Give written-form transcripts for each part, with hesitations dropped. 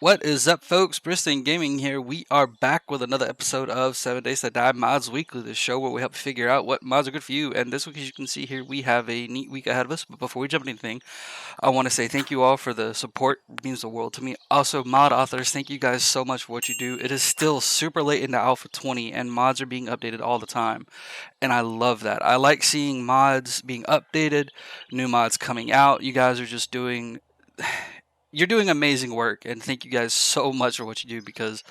What is up, folks? Bristol Gaming here. We are back with another episode of 7 Days to Die Mods Weekly, the show where we help you figure out what mods are good for you. And this week, as you can see here, we have a neat week ahead of us. But before we jump into anything, I want to say thank you all for the support. It means the world to me. Also, mod authors, thank you guys so much for what you do. It is still super late into Alpha 20, and mods are being updated all the time. And I love that. I like seeing mods being updated, new mods coming out. You guys are just doing you're doing amazing work, and thank you guys so much for what you do, because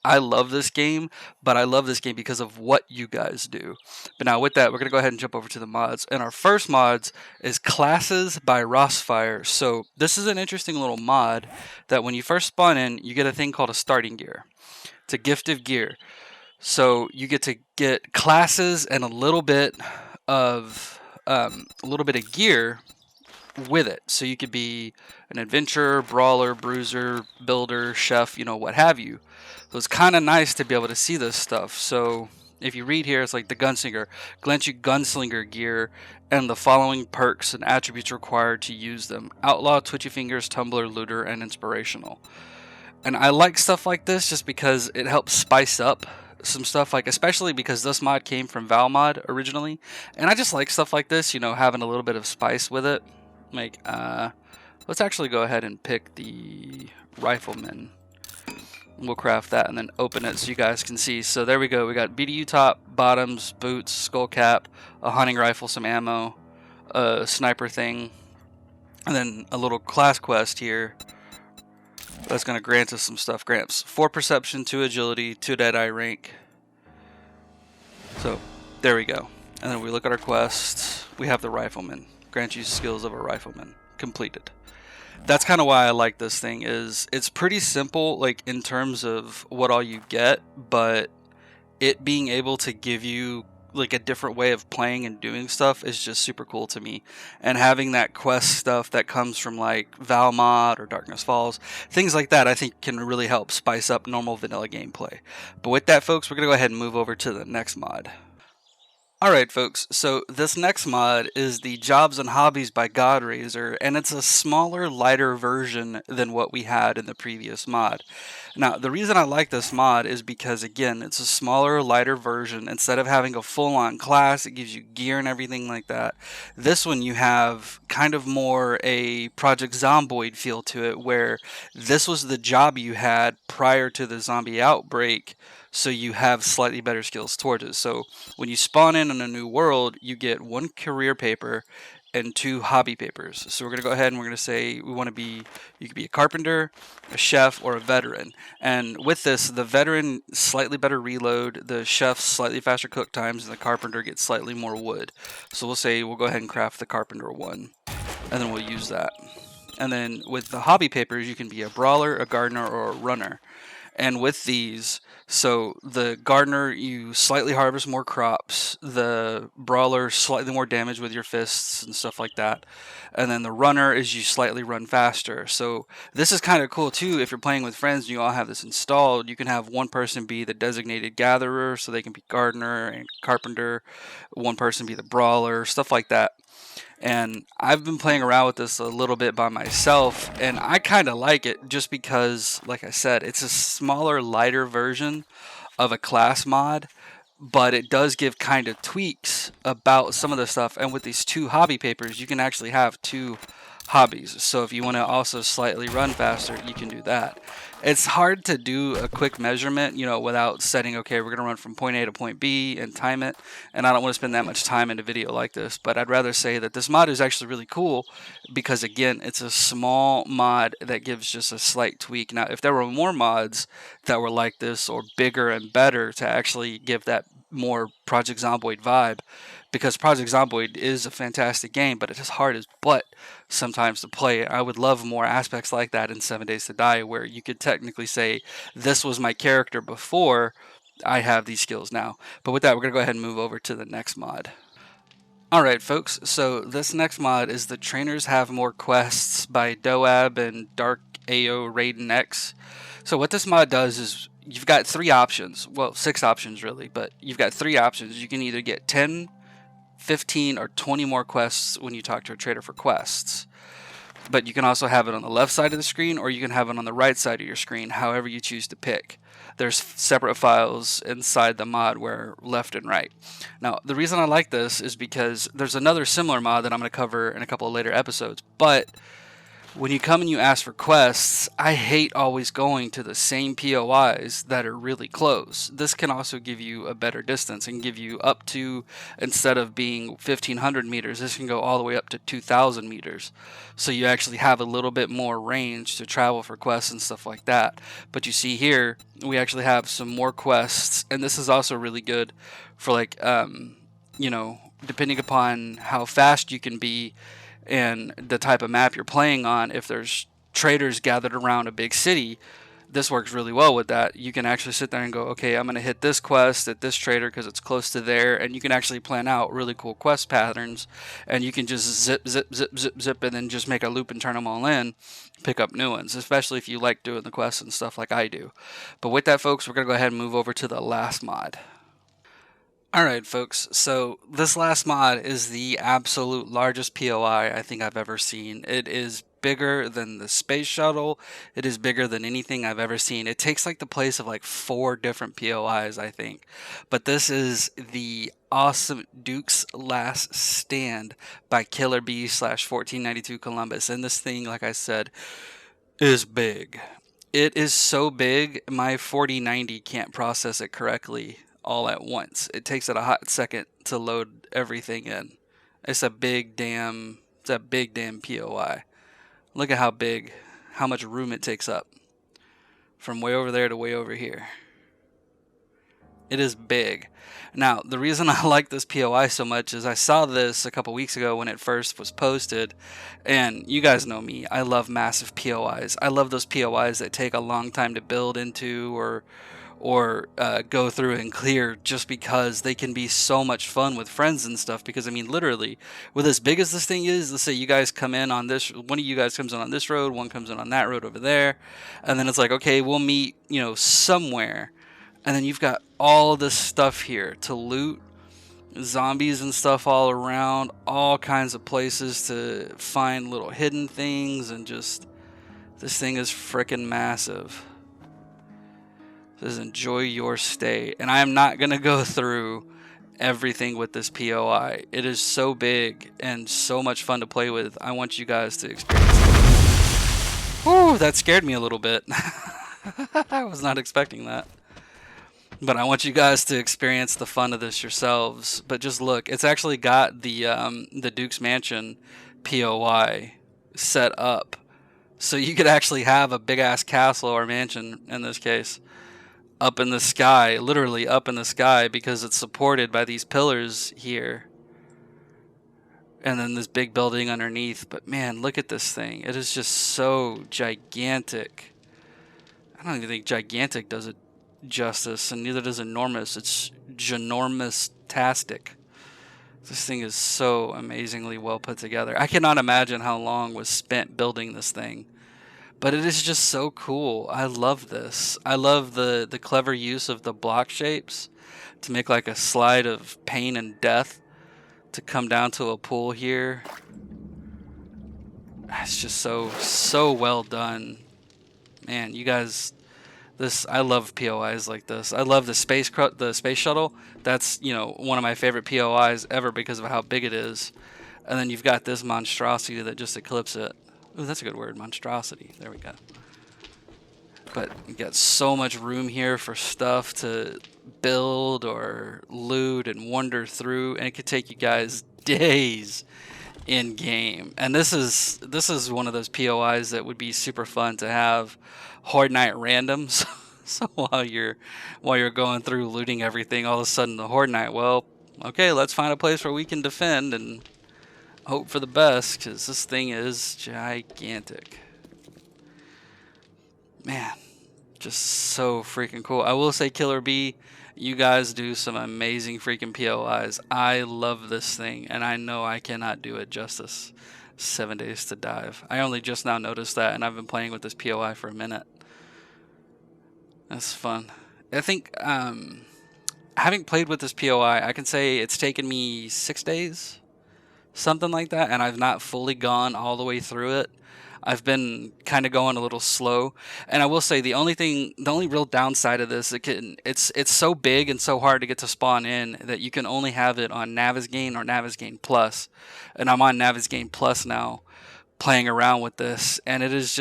I love this game, but I love this game because of what you guys do. But now with that, we're going to go ahead and jump over to the mods. And our first mods is Classes by Rossfire. So this is an interesting little mod that when you first spawn in, you get a thing called a starting gear. It's a gift of gear. So you get to get classes and a little bit of gear with it. So you could be an adventurer, brawler, bruiser, builder, chef, what have you. So it's kind of nice to be able to see this stuff. So if you read here, it's like the gunslinger, grants you gunslinger gear and the following perks and attributes required to use them: outlaw, twitchy fingers, tumbler, looter, and inspirational. And I like stuff like this just because it helps spice up some stuff, like especially because this mod came from Valmod originally, and I just like stuff like this, having a little bit of spice with it. Like, let's actually go ahead and pick the rifleman. We'll craft that and then open it so you guys can see. So there we go. We got BDU top, bottoms, boots, skull cap, a hunting rifle, some ammo, a sniper thing, and then a little class quest here that's going to grant us some stuff. Grants 4 perception, 2 agility, 2 deadeye rank. So there we go. And then we look at our quests. We have the rifleman. Grant you skills of a rifleman. Completed. That's kind of why I like this thing. Is it's pretty simple, like in terms of what all you get, but it being able to give you like a different way of playing and doing stuff is just super cool to me. And having that quest stuff that comes from like Valmod or Darkness Falls, things like that, I think can really help spice up normal vanilla gameplay. But with that, folks, we're gonna go ahead and move over to the next mod. Alright, folks, so this next mod is the Jobs and Hobbies by Godraiser, and it's a smaller, lighter version than what we had in the previous mod. Now, the reason I like this mod is because, again, it's a smaller, lighter version. Instead of having a full-on class, it gives you gear and everything like that. This one, you have kind of more a Project Zomboid feel to it, where this was the job you had prior to the zombie outbreak, so you have slightly better skills towards it. So when you spawn in a new world, you get 1 career paper and 2 hobby papers. So we're going to go ahead and we're going to say we want to be, you could be a carpenter, a chef, or a veteran. And with this, the veteran, slightly better reload, the chef, slightly faster cook times, and the carpenter gets slightly more wood. So we'll say we'll go ahead and craft the carpenter one, and then we'll use that. And then with the hobby papers, you can be a brawler, a gardener, or a runner. And with these, so the gardener, you slightly harvest more crops. The brawler, slightly more damage with your fists and stuff like that. And then the runner is you slightly run faster. So this is kind of cool too. If you're playing with friends and you all have this installed, you can have one person be the designated gatherer, so they can be gardener and carpenter. One person be the brawler, stuff like that. And I've been playing around with this a little bit by myself, and I kind of like it just because, like I said, it's a smaller, lighter version of a class mod, but it does give kind of tweaks about some of the stuff. And with these 2 hobby papers, you can actually have 2 hobbies. So if you want to also slightly run faster, you can do that. It's hard to do a quick measurement, without setting, okay, we're going to run from point A to point B and time it. And I don't want to spend that much time in a video like this, but I'd rather say that this mod is actually really cool because, again, it's a small mod that gives just a slight tweak. Now, if there were more mods that were like this or bigger and better to actually give that more Project Zomboid vibe, because Project Zomboid is a fantastic game, but it's just hard as butt sometimes to play. I would love more aspects like that in 7 Days to Die, where you could technically say, this was my character before, I have these skills now. But with that, we're going to go ahead and move over to the next mod. Alright, folks, so this next mod is the Trainers Have More Quests by Doab and Dark AO Raiden X. So what this mod does is, you've got 3 options, well, 6 options really, but you've got 3 options. You can either get 10, 15, or 20 more quests when you talk to a trader for quests. but you can also have it on the left side of the screen, or you can have it on the right side of your screen, however you choose to pick. There's separate files inside the mod where left and right. Now, the reason I like this is because there's another similar mod that I'm going to cover in a couple of later episodes, but when you come and you ask for quests, I hate always going to the same POIs that are really close. This can also give you a better distance and give you up to, instead of being 1,500 meters, this can go all the way up to 2,000 meters. So you actually have a little bit more range to travel for quests and stuff like that. But you see here, we actually have some more quests, and this is also really good for like, depending upon how fast you can be and the type of map you're playing on. If there's traders gathered around a big city, this works really well with that. You can actually sit there and go, okay, I'm going to hit this quest at this trader because it's close to there, and you can actually plan out really cool quest patterns, and you can just zip, zip, zip, zip, zip, and then just make a loop and turn them all in, pick up new ones, especially if you like doing the quests and stuff like I do. But with that, folks, we're going to go ahead and move over to the last mod. Alright folks, so this last mod is the absolute largest POI I think I've ever seen. It is bigger than the space shuttle. It is bigger than anything I've ever seen. It takes like the place of like 4 different POIs, I think. But this is the awesome Duke's Last Stand by Killer Bee / 1492 Columbus. And this thing, like I said, is big. It is so big, my 4090 can't process it correctly all at once. It takes it a hot second to load everything in. It's a big damn POI. Look at how big, how much room it takes up. From way over there to way over here. It is big. Now, the reason I like this POI so much is I saw this a couple weeks ago when it first was posted, and you guys know me, I love massive POIs. I love those POIs that take a long time to build into or go through and clear, just because they can be so much fun with friends and stuff. Because I mean, literally, with as big as this thing is, let's say you guys come in on this, one of you guys comes in on this road, one comes in on that road over there, and then it's like, okay, we'll meet, somewhere, and then you've got all this stuff here to loot, zombies and stuff all around, all kinds of places to find little hidden things, and just, this thing is freaking massive. Says enjoy your stay, and I am not going to go through everything with this POI. It is so big and so much fun to play with. I want you guys to experience it. Whew, that scared me a little bit. I was not expecting that. But I want you guys to experience the fun of this yourselves. But just look, it's actually got the Duke's Mansion POI set up, so you could actually have a big ass castle or mansion in this case up in the sky, literally up in the sky, because it's supported by these pillars here. And then this big building underneath. But man, look at this thing. It is just so gigantic. I don't even think gigantic does it justice, and neither does enormous. It's ginormous-tastic. This thing is so amazingly well put together. I cannot imagine how long was spent building this thing. But it is just so cool. I love this. I love the clever use of the block shapes to make like a slide of pain and death to come down to a pool here. It's just so well done. Man, you guys, I love POIs like this. I love the space shuttle. That's, one of my favorite POIs ever because of how big it is. And then you've got this monstrosity that just eclipses it. Ooh, that's a good word, monstrosity. There we go. But you got so much room here for stuff to build or loot and wander through, and it could take you guys days in game. And this is one of those POIs that would be super fun to have Horde Night randoms. So while you're going through looting everything, all of a sudden the Horde Night, well, okay, let's find a place where we can defend and hope for the best, because this thing is gigantic. Man, just so freaking cool. I will say, Killer Bee, you guys do some amazing freaking POIs. I love this thing, and I know I cannot do it justice. 7 days to dive. I only just now noticed that, and I've been playing with this POI for a minute. That's fun. I think, having played with this POI, I can say it's taken me 6 days. Something like that, and I've not fully gone all the way through it. I've been kind of going a little slow, and I will say the only real downside of this, it's so big and so hard to get to spawn in that you can only have it on Navigain or Navigain Plus, and I'm on Navigain Plus now, playing around with this, and it is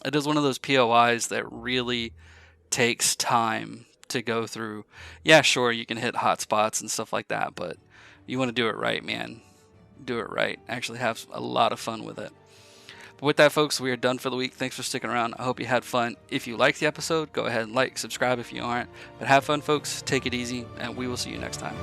one of those POIs that really takes time to go through. Yeah, sure, you can hit hot spots and stuff like that, but you want to do it right, man. Do it right. Actually have a lot of fun with it. But with that, folks, we are done for the week. Thanks for sticking around. I hope you had fun. If you liked the episode, go ahead and like, subscribe if you aren't. But have fun, folks. Take it easy, and we will see you next time.